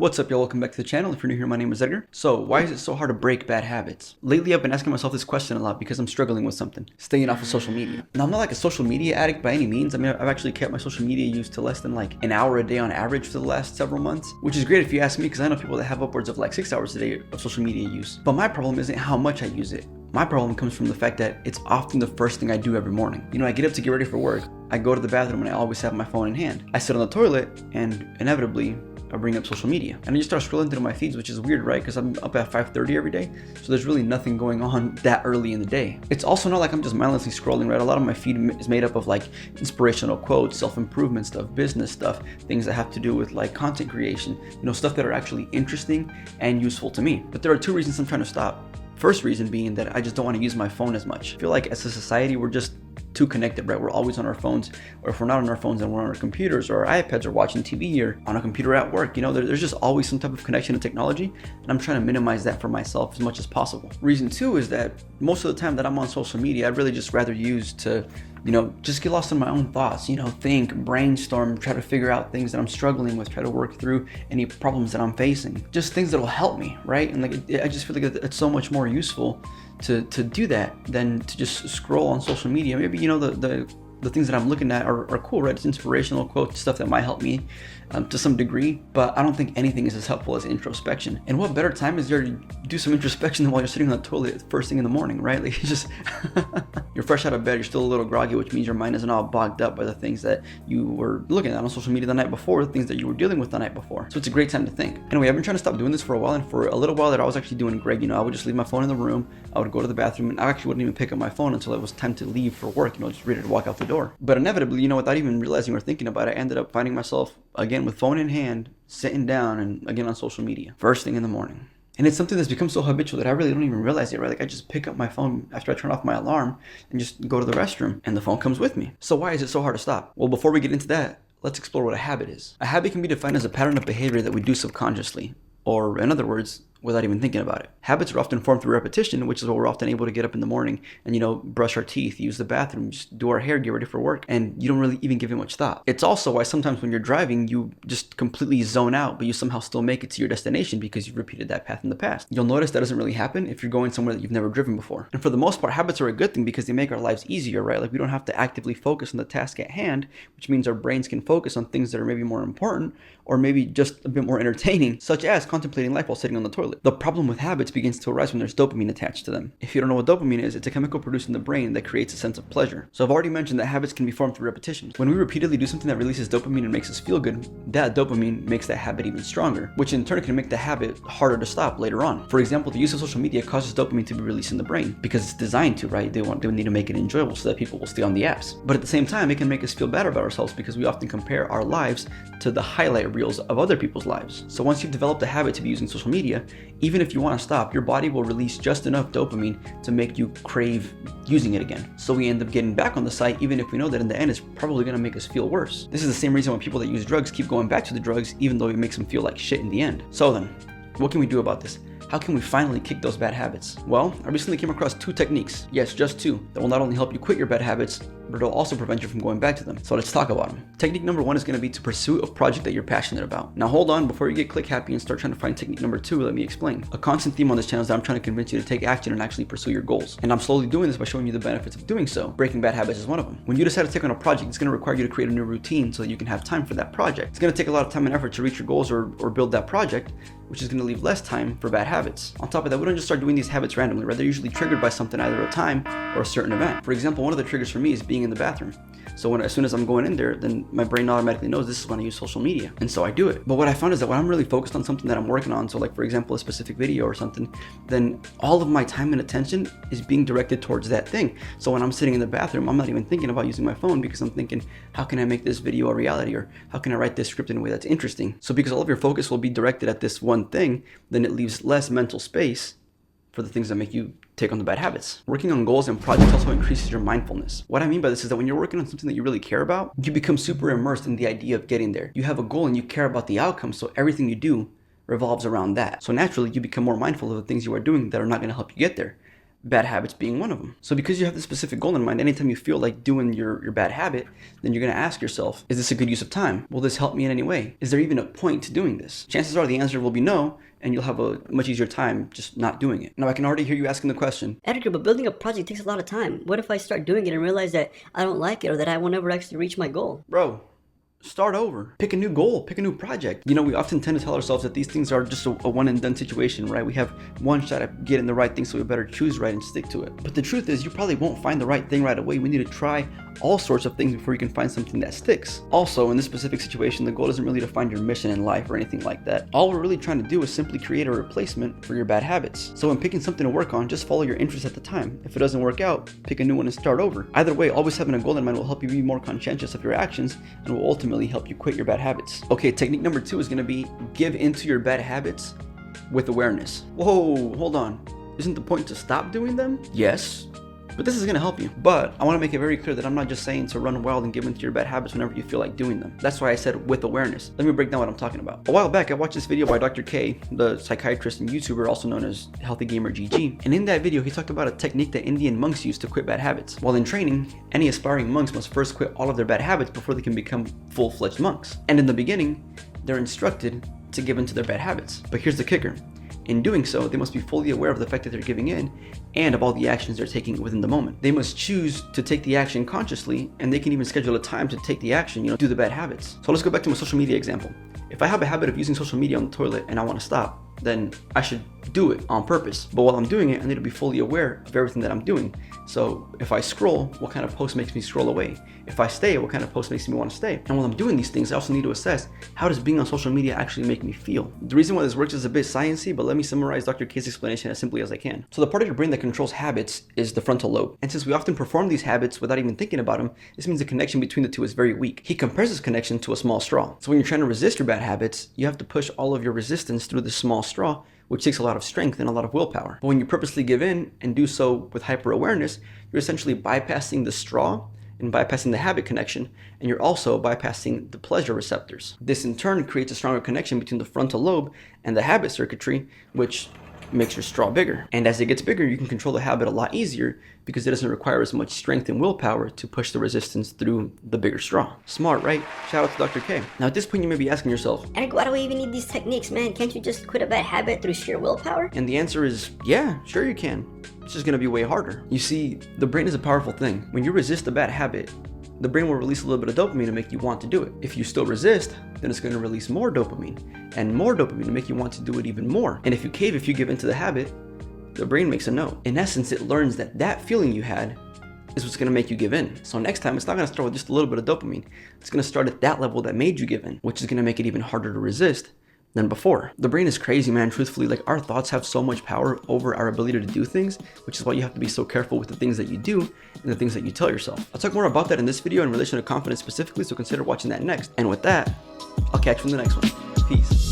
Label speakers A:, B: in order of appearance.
A: What's up, y'all? Welcome back to the channel. If you're new here, my name is Edgar. So, why is it so hard to break bad habits? Lately, I've been asking myself this question a lot because I'm struggling with something. Staying off of social media. Now, I'm not like a social media addict by any means. I mean, I've actually kept my social media use to less than like an hour a day on average for the last several months, which is great if you ask me, because I know people that have upwards of like 6 hours a day of social media use. But my problem isn't how much I use it. My problem comes from the fact that it's often the first thing I do every morning. You know, I get up to get ready for work, I go to the bathroom, and I always have my phone in hand. I sit on the toilet, and inevitably, I bring up social media. And I just start scrolling through my feeds, which is weird, right? Because I'm up at 5:30 every day, so there's really nothing going on that early in the day. It's also not like I'm just mindlessly scrolling, right? A lot of my feed is made up of like inspirational quotes, self-improvement stuff, business stuff, things that have to do with like content creation, you know, stuff that are actually interesting and useful to me. But there are two reasons I'm trying to stop. First reason being that I just don't want to use my phone as much. I feel like as a society, we're just too connected, right? We're always on our phones, or if we're not on our phones, then we're on our computers or our iPads or watching TV or on a computer at work. You know, there's just always some type of connection to technology, and I'm trying to minimize that for myself as much as possible. Reason two is that most of the time that I'm on social media, I'd really just rather use to, you know, just get lost in my own thoughts, you know, think, brainstorm, try to figure out things that I'm struggling with, try to work through any problems that I'm facing, just things that'll help me, right? And like, I just feel like it's so much more useful to do that than to just scroll on social media. Maybe, you know, the things that I'm looking at are cool, right? It's inspirational quotes, stuff that might help me to some degree, but I don't think anything is as helpful as introspection. And what better time is there to do some introspection than while you're sitting on the toilet first thing in the morning, right? Like, you just, you're fresh out of bed, you're still a little groggy, which means your mind isn't all bogged up by the things that you were looking at on social media the night before, the things that you were dealing with the night before. So it's a great time to think. Anyway, I've been trying to stop doing this for a while, and for a little while that I was actually doing great. You know, I would just leave my phone in the room, I would go to the bathroom, and I actually wouldn't even pick up my phone until it was time to leave for work, you know, just ready to walk out the door. But inevitably, you know, without even realizing or thinking about it, I ended up finding myself, again, with phone in hand, sitting down and again on social media, first thing in the morning. And it's something that's become so habitual that I really don't even realize it, right? Like, I just pick up my phone after I turn off my alarm and just go to the restroom, and the phone comes with me. So why is it so hard to stop? Well, before we get into that, let's explore what a habit is. A habit can be defined as a pattern of behavior that we do subconsciously, or in other words, without even thinking about it. Habits are often formed through repetition, which is why we're often able to get up in the morning and, you know, brush our teeth, use the bathroom, just do our hair, get ready for work, and you don't really even give it much thought. It's also why sometimes when you're driving, you just completely zone out, but you somehow still make it to your destination because you've repeated that path in the past. You'll notice that doesn't really happen if you're going somewhere that you've never driven before. And for the most part, habits are a good thing because they make our lives easier, right? Like, we don't have to actively focus on the task at hand, which means our brains can focus on things that are maybe more important or maybe just a bit more entertaining, such as contemplating life while sitting on the toilet. The problem with habits begins to arise when there's dopamine attached to them. If you don't know what dopamine is, it's a chemical produced in the brain that creates a sense of pleasure. So I've already mentioned that habits can be formed through repetition. When we repeatedly do something that releases dopamine and makes us feel good, that dopamine makes that habit even stronger, which in turn can make the habit harder to stop later on. For example, the use of social media causes dopamine to be released in the brain because it's designed to, right? They need to make it enjoyable so that people will stay on the apps. But at the same time, it can make us feel better about ourselves because we often compare our lives to the highlight reels of other people's lives. So once you've developed a habit to be using social media, even if you want to stop, your body will release just enough dopamine to make you crave using it again. So we end up getting back on the site, even if we know that in the end it's probably going to make us feel worse. This is the same reason why people that use drugs keep going back to the drugs, even though it makes them feel like shit in the end. So then, what can we do about this? How can we finally kick those bad habits? Well, I recently came across two techniques, yes, just two, that will not only help you quit your bad habits, but it'll also prevent you from going back to them. So let's talk about them. Technique number one is going to be to pursue a project that you're passionate about. Now hold on, before you get click happy and start trying to find technique number two, let me explain. A constant theme on this channel is that I'm trying to convince you to take action and actually pursue your goals. And I'm slowly doing this by showing you the benefits of doing so. Breaking bad habits is one of them. When you decide to take on a project, it's going to require you to create a new routine so that you can have time for that project. It's going to take a lot of time and effort to reach your goals or build that project, which is going to leave less time for bad habits. On top of that, we don't just start doing these habits randomly, right? They're usually triggered by something, either a time or a certain event. For example, one of the triggers for me is being in the bathroom. So as soon as I'm going in there, then my brain automatically knows this is when I use social media. And so I do it. But what I found is that when I'm really focused on something that I'm working on, so like for example, a specific video or something, then all of my time and attention is being directed towards that thing. So when I'm sitting in the bathroom, I'm not even thinking about using my phone because I'm thinking, how can I make this video a reality? Or how can I write this script in a way that's interesting? So because all of your focus will be directed at this one thing, then it leaves less mental space for the things that make you take on the bad habits. Working on goals and projects also increases your mindfulness. What I mean by this is that when you're working on something that you really care about, you become super immersed in the idea of getting there. You have a goal and you care about the outcome, so everything you do revolves around that. So naturally, you become more mindful of the things you are doing that are not going to help you get there. bad habits being one of them. So because you have this specific goal in mind, anytime you feel like doing your bad habit, then you're gonna ask yourself, is this a good use of time? Will this help me in any way? Is there even a point to doing this? Chances are the answer will be no, and you'll have a much easier time just not doing it. Now I can already hear you asking the question,
B: Edgar, but building a project takes a lot of time. What if I start doing it and realize that I don't like it or that I will never actually reach my goal?
A: bro, start over. Pick a new goal, pick a new project. You know, we often tend to tell ourselves that these things are just a one and done situation, right? We have one shot at getting the right thing, so we better choose right and stick to it. But the truth is, you probably won't find the right thing right away. We need to try all sorts of things before you can find something that sticks. Also, in this specific situation, the goal isn't really to find your mission in life or anything like that. All we're really trying to do is simply create a replacement for your bad habits. So when picking something to work on, just follow your interest at the time. If it doesn't work out, pick a new one and start over. Either way, always having a goal in mind will help you be more conscientious of your actions and will ultimately help you quit your bad habits. Okay, technique number 2 is going to be give into your bad habits with awareness. Whoa, hold on. Isn't the point to stop doing them? Yes, but this is going to help you. But I want to make it very clear that I'm not just saying to run wild and give into your bad habits whenever you feel like doing them. That's why I said with awareness. Let me break down what I'm talking about. A while back, I watched this video by Dr. K, the psychiatrist and YouTuber also known as Healthy Gamer GG. And in that video, he talked about a technique that Indian monks use to quit bad habits. While in training, any aspiring monks must first quit all of their bad habits before they can become full-fledged monks. And in the beginning, they're instructed to give into their bad habits. But here's the kicker. In doing so, they must be fully aware of the fact that they're giving in and of all the actions they're taking within the moment. They must choose to take the action consciously, and they can even schedule a time to take the action, do the bad habits. So let's go back to my social media example. If I have a habit of using social media on the toilet and I want to stop, then I should do it on purpose. But while I'm doing it, I need to be fully aware of everything that I'm doing. So if I scroll, what kind of post makes me scroll away? If I stay, what kind of post makes me want to stay? And while I'm doing these things, I also need to assess, how does being on social media actually make me feel? The reason why this works is a bit sciencey, but let me summarize Dr. K's explanation as simply as I can. So the part of your brain that controls habits is the frontal lobe. And since we often perform these habits without even thinking about them, this means the connection between the two is very weak. He compares this connection to a small straw. So when you're trying to resist your bad habits, you have to push all of your resistance through this small straw, which takes a lot of strength and a lot of willpower. But when you purposely give in and do so with hyper awareness, you're essentially bypassing the straw and bypassing the habit connection, and you're also bypassing the pleasure receptors. This in turn creates a stronger connection between the frontal lobe and the habit circuitry, which makes your straw bigger. And as it gets bigger, you can control the habit a lot easier because it doesn't require as much strength and willpower to push the resistance through the bigger straw. Smart, right? Shout out to Dr. K. Now at this point, you may be asking yourself,
B: Edgar, why do we even need these techniques, man? Can't you just quit a bad habit through sheer willpower?
A: and the answer is, yeah, sure you can. It's just gonna be way harder. You see, the brain is a powerful thing. When you resist a bad habit, the brain will release a little bit of dopamine to make you want to do it. If you still resist, then it's going to release more dopamine to make you want to do it even more. And if you cave, if you give into the habit, the brain makes a note. In essence, it learns that that feeling you had is what's going to make you give in. So next time, it's not going to start with just a little bit of dopamine. It's going to start at that level that made you give in, which is going to make it even harder to resist than before. The brain is crazy, man. Truthfully, like, our thoughts have so much power over our ability to do things, which is why you have to be so careful with the things that you do and the things that you tell yourself. I'll talk more about that in this video in relation to confidence specifically, so consider watching that next. And with that, I'll catch you in the next one. Peace.